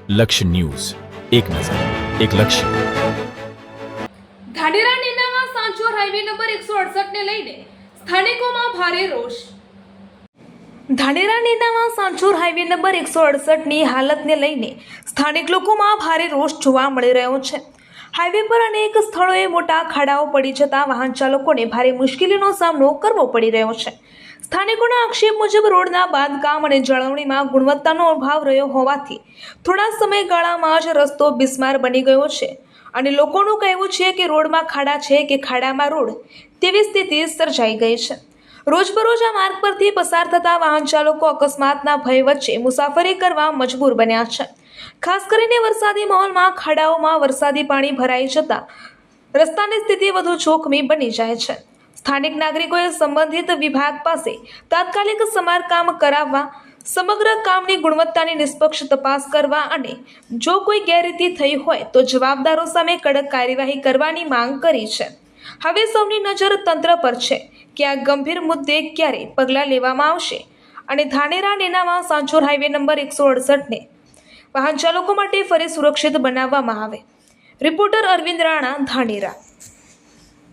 લક્ષ્ય ન્યૂઝ, એક નજર, એક લક્ષ્ય. ધાનેરા નેનામાં સાંચોર હાઈવે નંબર 168 ને લઈને સ્થાનિકોમાં ભારે રોષ. ધાનેરા નેનામાં સાંચોર હાઈવે નંબર 168 ની હાલતને લઈને સ્થાનિક લોકોમાં ભારે રોષ જોવા મળી રહ્યો છે. હાઈવે પર અનેક સ્થળોએ મોટા ખાડાઓ પડી જતા વાહન ચાલકોને ભારે મુશ્કેલીનો સામનો કરવો પડી રહ્યો છે. સ્થાનિકોના આક્ષેપ મુજબ રોડના બાંધકામ અને જાળવણીમાં ગુણવત્તાનો અભાવ રહ્યો હોવાથી થોડા સમયગાળામાં જ રસ્તો બિસ્માર બની ગયો છે અને લોકોનું કહેવું છે કે રોડમાં ખાડા છે કે ખાડામાં રોડ તેવી સ્થિતિ સર્જાઈ ગઈ છે. રોજબરોજ આ માર્ગ પરથી પસાર થતા વાહન ચાલકો અકસ્માતના ભય વચ્ચે મુસાફરી કરવા મજબૂર બન્યા છે. ખાસ કરીને વરસાદી માહોલમાં ખાડાઓમાં વરસાદી પાણી ભરાઈ જતા રસ્તાની સ્થિતિ વધુ જોખમી બની જાય છે. સ્થાનિક નાગરિકોએ સંબંધિત વિભાગ પાસે તાત્કાલિક સમારકામ કરાવવા, સમગ્ર કામની ગુણવત્તાની નિષ્પક્ષ તપાસ કરવા અને જો કોઈ ગેરરીતિ થઈ હોય તો જવાબદારો સામે કડક કાર્યવાહી કરવાની માંગ કરી છે. હવે સૌની નજર તંત્ર પર છે કે આ ગંભીર મુદ્દે ક્યારે પગલાં લેવામાં આવશે અને ધાનેરા નેનામાં સાંચોર હાઈવે નંબર 168 ને વાહન ચાલકો માટે ફરી સુરક્ષિત બનાવવામાં આવે. રિપોર્ટર અરવિંદ રાણા, ધાનેરા.